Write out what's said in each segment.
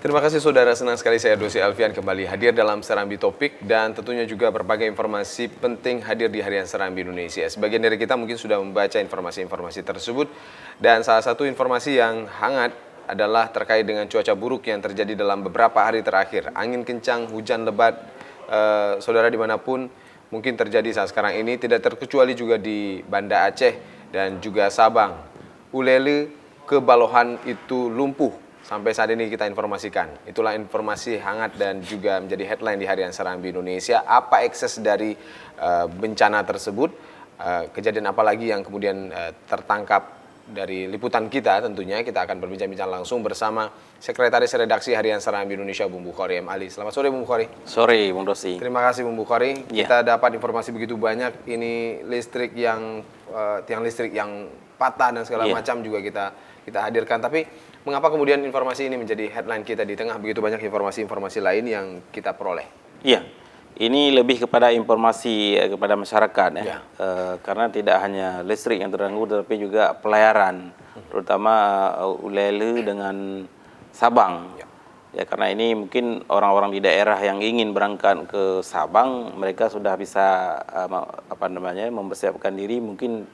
Terima kasih saudara, senang sekali saya Dosi Alfian kembali hadir dalam Serambi Topik dan tentunya juga berbagai informasi penting hadir di Harian Serambi Indonesia. Sebagian dari kita mungkin sudah membaca informasi-informasi tersebut dan salah satu informasi yang hangat adalah terkait dengan cuaca buruk yang terjadi dalam beberapa hari terakhir. Angin kencang, hujan lebat, saudara dimanapun mungkin terjadi saat sekarang ini, tidak terkecuali juga di Banda Aceh dan juga Sabang. Ulele ke Balohan itu lumpuh. Sampai saat ini kita informasikan. Itulah informasi hangat dan juga menjadi headline di Harian Serambi Indonesia. Apa ekses dari bencana tersebut? Kejadian apa lagi yang kemudian tertangkap dari liputan kita tentunya. Kita akan berbincang-bincang langsung bersama Sekretaris Redaksi Harian Serambi Indonesia, Bung Bukhari M. Ali. Selamat sore, Bung Bukhari. Sore, Bung Dosi. Terima kasih, Bung Bukhari. Kita dapat informasi begitu banyak. Ini listrik yang tiang listrik yang patah dan segala macam juga kita hadirkan. Tapi mengapa kemudian informasi ini menjadi headline kita di tengah begitu banyak informasi-informasi lain yang kita peroleh? Iya, ini lebih kepada informasi kepada masyarakat ya. Karena tidak hanya listrik yang terganggu, tetapi juga pelayaran, terutama Ulele dengan Sabang. Ya, karena ini mungkin orang-orang di daerah yang ingin berangkat ke Sabang, mereka sudah bisa mempersiapkan diri, mungkin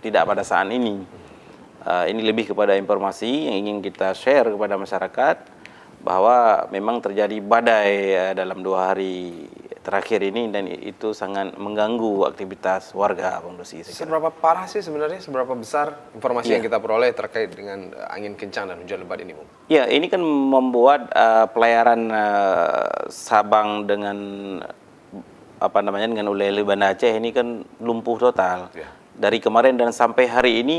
tidak pada saat ini. Ini lebih kepada informasi yang ingin kita share kepada masyarakat bahwa memang terjadi badai dalam 2 hari terakhir ini dan itu sangat mengganggu aktivitas warga, Bang Dosi. Seberapa parah sih sebenarnya, seberapa besar informasi yang kita peroleh terkait dengan angin kencang dan hujan lebat ini, Bung? Ya, ini kan membuat pelayaran Sabang dengan dengan Ulele Banda Aceh ini kan lumpuh total. Dari kemarin dan sampai hari ini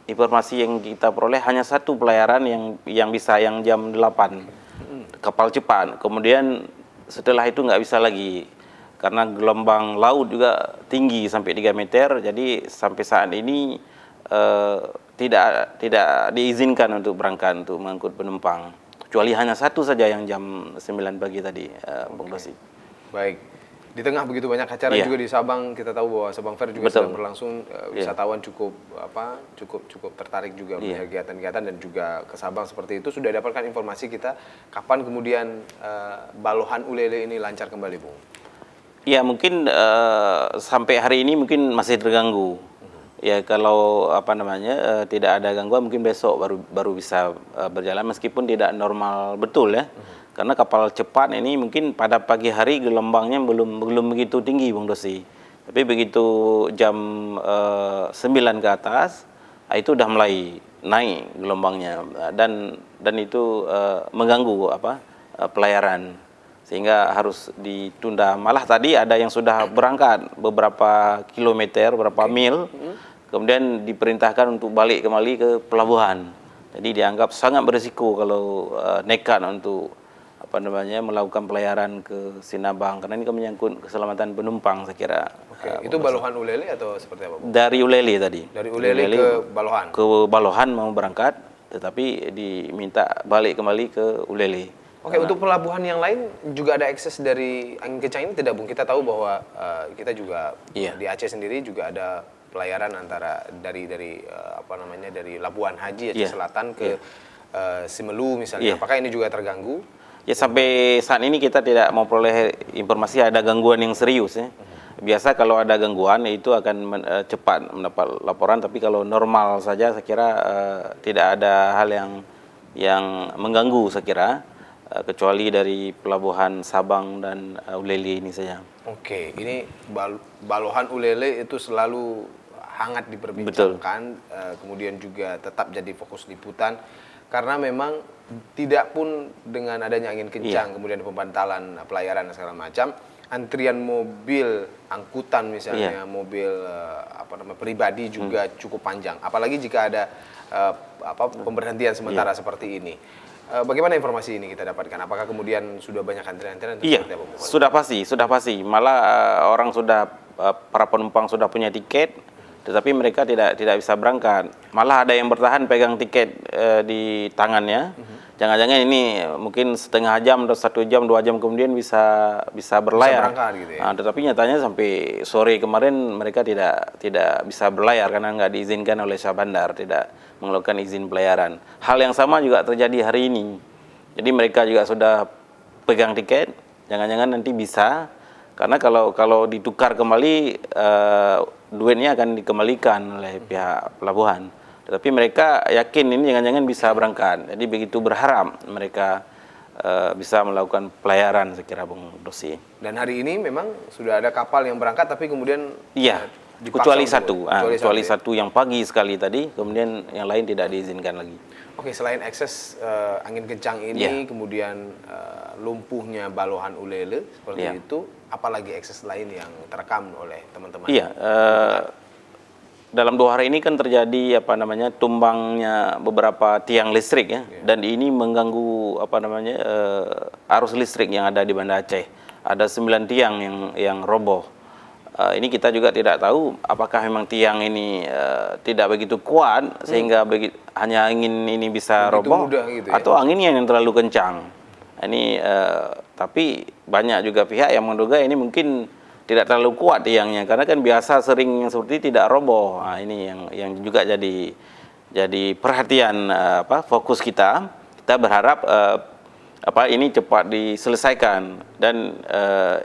informasi yang kita peroleh hanya satu pelayaran yang bisa yang jam 8 kapal cepat. Kemudian setelah itu nggak bisa lagi karena gelombang laut juga tinggi sampai 3 meter. Jadi sampai saat ini tidak diizinkan untuk berangkat untuk mengangkut penumpang. Kecuali hanya satu saja yang jam 9 pagi tadi, Bung Dosi. Baik. Di tengah begitu banyak acara juga di Sabang, kita tahu bahwa Sabang Fair juga sedang berlangsung. Wisatawan cukup tertarik juga melihat kegiatan-kegiatan dan juga ke Sabang seperti itu. Sudah dapatkan informasi kita kapan kemudian Balohan Ulele ini lancar kembali, Bung? Ya, mungkin sampai hari ini mungkin masih terganggu. Ya, kalau tidak ada gangguan mungkin besok baru bisa berjalan meskipun tidak normal betul ya. Karena kapal cepat ini mungkin pada pagi hari gelombangnya belum begitu tinggi, Bung Dosi. Tapi begitu jam 9 ke atas, itu udah mulai naik gelombangnya dan itu mengganggu pelayaran sehingga harus ditunda. Malah tadi ada yang sudah berangkat beberapa kilometer, beberapa mil, kemudian diperintahkan untuk balik kembali ke pelabuhan. Jadi dianggap sangat berisiko kalau nekat untuk melakukan pelayaran ke Sinabang karena ini kan menyangkut keselamatan penumpang, saya kira. Itu Balohan Ulele atau seperti apa, Bung? Dari Ulele tadi. Dari Ulele ke Balohan. Ke Balohan mau berangkat, tetapi diminta balik kembali ke Ulele. Untuk pelabuhan yang lain juga ada akses dari angin kencang ini tidak, Bung? Kita tahu bahwa kita juga di Aceh sendiri juga ada pelayaran antara dari Labuan Haji Aceh Selatan ke Simelu misalnya. Apakah ini juga terganggu? Ya, sampai saat ini kita tidak memperoleh informasi ada gangguan yang serius ya. Biasa kalau ada gangguan itu akan cepat mendapat laporan, tapi kalau normal saja saya kira tidak ada hal yang mengganggu saya kira, kecuali dari pelabuhan Sabang dan Ulele ini saja. Ini Balohan Ulele itu selalu hangat diperbincangkan, kemudian juga tetap jadi fokus liputan. Karena memang tidak pun dengan adanya angin kencang, kemudian pembantalan pelayaran dan segala macam, antrian mobil angkutan misalnya, mobil pribadi juga cukup panjang. Apalagi jika ada pemberhentian sementara seperti ini. Bagaimana informasi ini kita dapatkan? Apakah kemudian sudah banyak antrian-antrian? Sudah pasti. Malah para penumpang sudah punya tiket, tetapi mereka tidak bisa berangkat. Malah ada yang bertahan pegang tiket di tangannya. Jangan-jangan ini mungkin setengah jam atau 1 jam, 2 jam kemudian bisa berlayar. Bisa berangkat gitu ya. Tetapi nyatanya sampai sore kemarin mereka tidak bisa berlayar karena nggak diizinkan oleh Syah Bandar, tidak mengeluarkan izin pelayaran. Hal yang sama juga terjadi hari ini. Jadi mereka juga sudah pegang tiket, jangan-jangan nanti bisa, karena kalau ditukar kembali duitnya akan dikembalikan oleh pihak pelabuhan. Tetapi mereka yakin ini jangan-jangan bisa berangkat. Jadi begitu berharap mereka bisa melakukan pelayaran, saya kira Bung Dosi. Dan hari ini memang sudah ada kapal yang berangkat, tapi kemudian Iya, dipaksa kecuali untuk- kecuali ya? satu yang pagi sekali tadi, kemudian yang lain tidak diizinkan lagi. Oke, selain ekses angin kencang ini, kemudian lumpuhnya balohan Ulele seperti Iya. itu, apalagi ekses lain yang terekam oleh teman-teman? Iya, dalam 2 hari ini kan terjadi tumbangnya beberapa tiang listrik ya, dan ini mengganggu arus listrik yang ada di Banda Aceh. Ada 9 tiang yang roboh. Ini kita juga tidak tahu apakah memang tiang ini tidak begitu kuat sehingga hanya angin ini bisa Begitu roboh, mudah gitu ya? atau anginnya yang terlalu kencang. Ini tapi banyak juga pihak yang menduga ini mungkin tidak terlalu kuat tiangnya, karena kan biasa sering seperti itu tidak roboh. Nah, ini yang juga jadi perhatian fokus kita. Kita berharap ini cepat diselesaikan, dan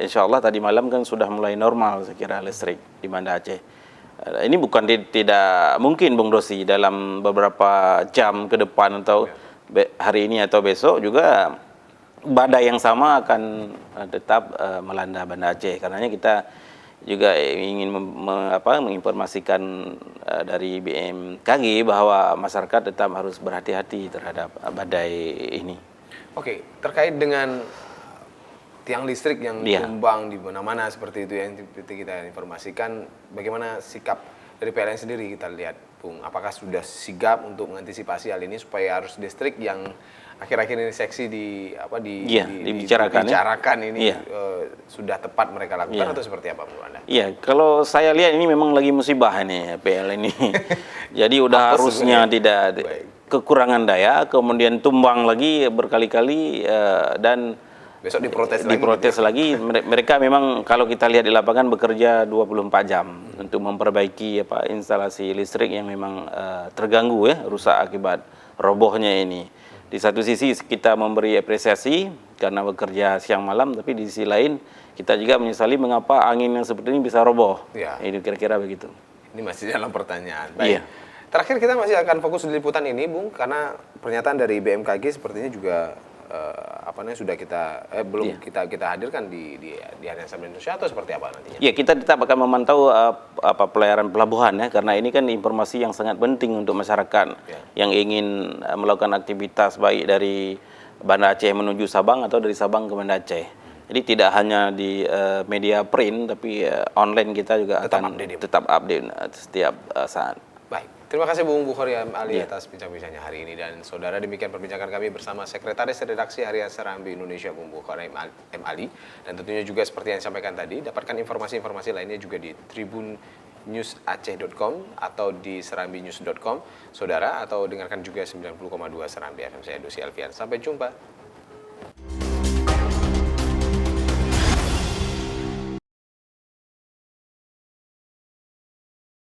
insya Allah tadi malam kan sudah mulai normal saya kira listrik di Banda Aceh. Ini bukan tidak mungkin Bung Dosi, dalam beberapa jam ke depan atau hari ini atau besok juga badai yang sama akan tetap melanda Banda Aceh. Karenanya kita juga ingin menginformasikan dari BMKG bahwa masyarakat tetap harus berhati-hati terhadap badai ini. Oke, terkait dengan tiang listrik yang tumbang di mana-mana seperti itu yang kita informasikan, bagaimana sikap dari PLN sendiri kita lihat, Bung? Apakah sudah sigap untuk mengantisipasi hal ini supaya arus listrik yang akhir-akhir ini seksi dibicarakan ini sudah tepat mereka lakukan atau seperti apa menurut Anda? Iya, kalau saya lihat ini memang lagi musibah ini PLN ini. Jadi udah harusnya tidak kekurangan daya, kemudian tumbang lagi berkali-kali dan besok diprotes lagi. Mereka memang kalau kita lihat di lapangan bekerja 24 jam untuk memperbaiki instalasi listrik yang memang terganggu ya, rusak akibat robohnya ini. Di satu sisi kita memberi apresiasi karena bekerja siang malam, tapi di sisi lain kita juga menyesali mengapa angin yang seperti ini bisa roboh. Ya. Ini kira-kira begitu. Ini masih dalam pertanyaan. Baik. Iya. Terakhir kita masih akan fokus di liputan ini, Bung, karena pernyataan dari BMKG sepertinya juga sudah kita kita hadirkan di Harian Sarambi Indonesia, atau seperti apa nantinya? Ya, kita tetap akan memantau pelayaran pelabuhan ya, karena ini kan informasi yang sangat penting untuk masyarakat yang ingin melakukan aktivitas baik dari Banda Aceh menuju Sabang atau dari Sabang ke Banda Aceh. Jadi tidak hanya di media print, tapi online kita juga tetap update setiap saat. Baik, terima kasih Bung Bukhari Ali atas bincang-bincangnya hari ini. Dan saudara, demikian perbincangan kami bersama Sekretaris Redaksi Harian Serambi Indonesia Bung Bukhari M. Ali. Dan tentunya juga seperti yang disampaikan tadi, dapatkan informasi-informasi lainnya juga di tribunnewsaceh.com atau di serambinews.com, saudara, atau dengarkan juga 90,2 Serambi FM. Saya Dosi Alfian. Sampai jumpa.